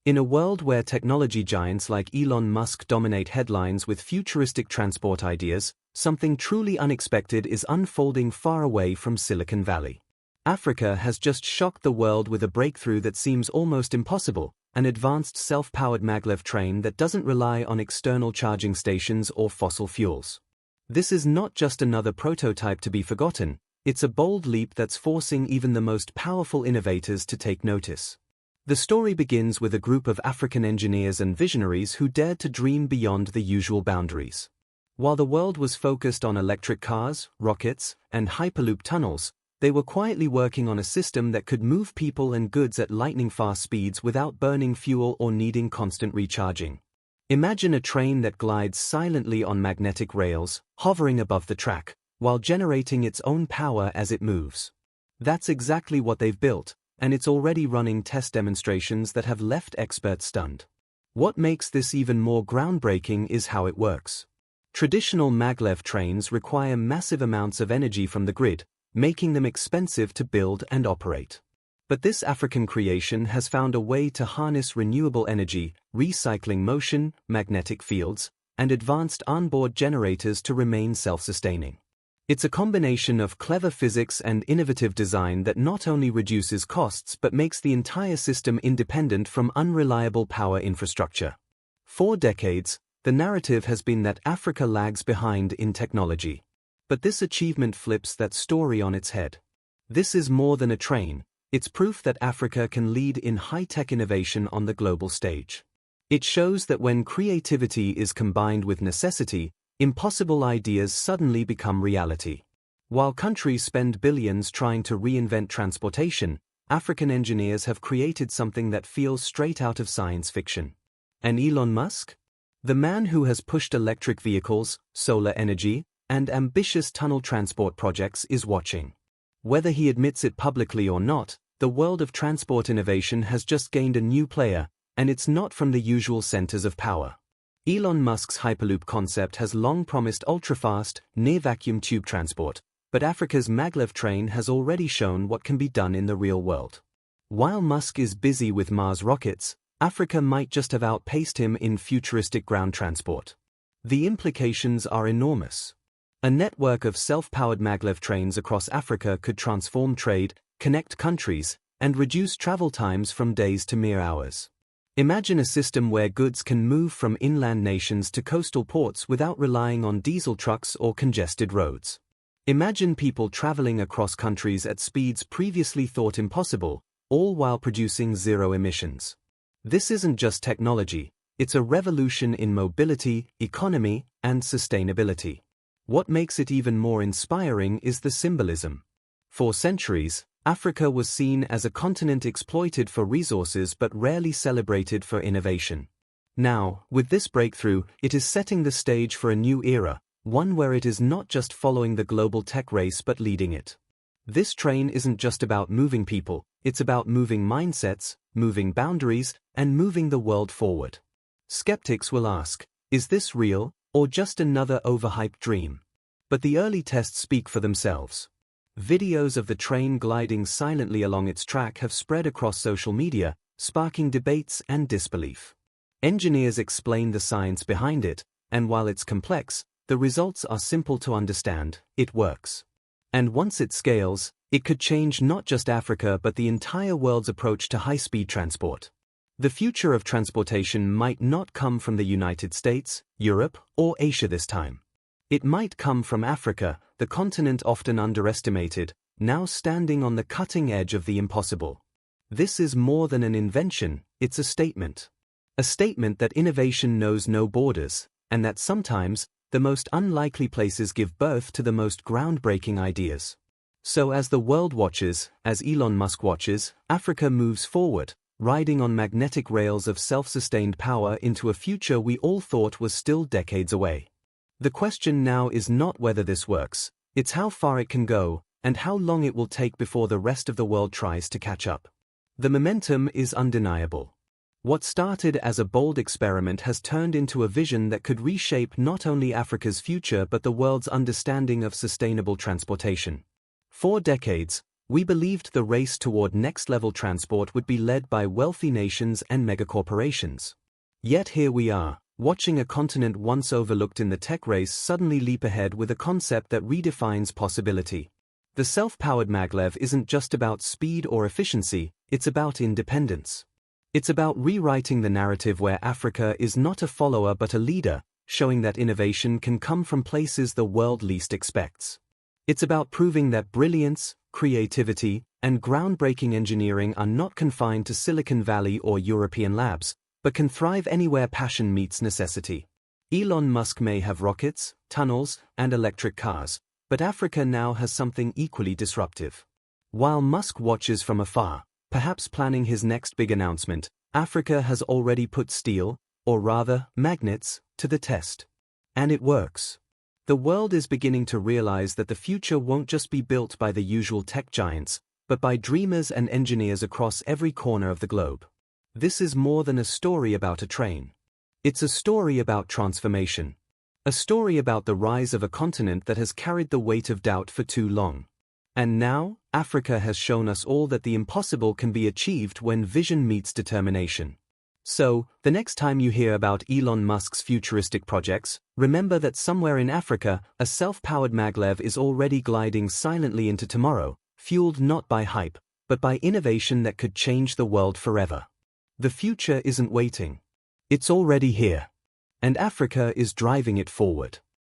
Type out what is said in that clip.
In a world where technology giants like Elon Musk dominate headlines with futuristic transport ideas, something truly unexpected is unfolding far away from Silicon Valley. Africa has just shocked the world with a breakthrough that seems almost impossible, an advanced self-powered maglev train that doesn't rely on external charging stations or fossil fuels. This is not just another prototype to be forgotten, it's a bold leap that's forcing even the most powerful innovators to take notice. The story begins with a group of African engineers and visionaries who dared to dream beyond the usual boundaries. While the world was focused on electric cars, rockets, and Hyperloop tunnels, they were quietly working on a system that could move people and goods at lightning-fast speeds without burning fuel or needing constant recharging. Imagine a train that glides silently on magnetic rails, hovering above the track, while generating its own power as it moves. That's exactly what they've built, and it's already running test demonstrations that have left experts stunned. What makes this even more groundbreaking is how it works. Traditional maglev trains require massive amounts of energy from the grid, making them expensive to build and operate. But this African creation has found a way to harness renewable energy, recycling motion, magnetic fields, and advanced onboard generators to remain self-sustaining. It's a combination of clever physics and innovative design that not only reduces costs but makes the entire system independent from unreliable power infrastructure. For decades, the narrative has been that Africa lags behind in technology. But this achievement flips that story on its head. This is more than a train, it's proof that Africa can lead in high-tech innovation on the global stage. It shows that when creativity is combined with necessity, impossible ideas suddenly become reality. While countries spend billions trying to reinvent transportation, African engineers have created something that feels straight out of science fiction. And Elon Musk? The man who has pushed electric vehicles, solar energy, and ambitious tunnel transport projects is watching. Whether he admits it publicly or not, the world of transport innovation has just gained a new player, and it's not from the usual centers of power. Elon Musk's Hyperloop concept has long promised ultra-fast, near-vacuum tube transport, but Africa's maglev train has already shown what can be done in the real world. While Musk is busy with Mars rockets, Africa might just have outpaced him in futuristic ground transport. The implications are enormous. A network of self-powered maglev trains across Africa could transform trade, connect countries, and reduce travel times from days to mere hours. Imagine a system where goods can move from inland nations to coastal ports without relying on diesel trucks or congested roads. Imagine people traveling across countries at speeds previously thought impossible, all while producing zero emissions. This isn't just technology, it's a revolution in mobility, economy, and sustainability. What makes it even more inspiring is the symbolism. For centuries, Africa was seen as a continent exploited for resources but rarely celebrated for innovation. Now, with this breakthrough, it is setting the stage for a new era, one where it is not just following the global tech race but leading it. This train isn't just about moving people, it's about moving mindsets, moving boundaries, and moving the world forward. Skeptics will ask, is this real, or just another overhyped dream? But the early tests speak for themselves. Videos of the train gliding silently along its track have spread across social media, sparking debates and disbelief. Engineers explain the science behind it, and while it's complex, the results are simple to understand: it works. And once it scales, it could change not just Africa but the entire world's approach to high-speed transport. The future of transportation might not come from the United States, Europe, or Asia this time. It might come from Africa, the continent often underestimated, now standing on the cutting edge of the impossible. This is more than an invention, it's a statement. A statement that innovation knows no borders, and that sometimes, the most unlikely places give birth to the most groundbreaking ideas. So as the world watches, as Elon Musk watches, Africa moves forward, riding on magnetic rails of self-sustained power into a future we all thought was still decades away. The question now is not whether this works, it's how far it can go, and how long it will take before the rest of the world tries to catch up. The momentum is undeniable. What started as a bold experiment has turned into a vision that could reshape not only Africa's future but the world's understanding of sustainable transportation. For decades, We believed the race toward next-level transport would be led by wealthy nations and megacorporations. Yet here we are, watching a continent once overlooked in the tech race suddenly leap ahead with a concept that redefines possibility. The self-powered Maglev isn't just about speed or efficiency, it's about independence. It's about rewriting the narrative where Africa is not a follower but a leader, showing that innovation can come from places the world least expects. It's about proving that brilliance, creativity, and groundbreaking engineering are not confined to Silicon Valley or European labs, but can thrive anywhere passion meets necessity. Elon Musk may have rockets, tunnels, and electric cars, but Africa now has something equally disruptive. While Musk watches from afar, perhaps planning his next big announcement, Africa has already put steel, or rather, magnets, to the test. And it works. The world is beginning to realize that the future won't just be built by the usual tech giants, but by dreamers and engineers across every corner of the globe. This is more than a story about a train. It's a story about transformation. A story about the rise of a continent that has carried the weight of doubt for too long. And now, Africa has shown us all that the impossible can be achieved when vision meets determination. So, the next time you hear about Elon Musk's futuristic projects, remember that somewhere in Africa, a self-powered Maglev is already gliding silently into tomorrow, fueled not by hype, but by innovation that could change the world forever. The future isn't waiting. It's already here. And Africa is driving it forward.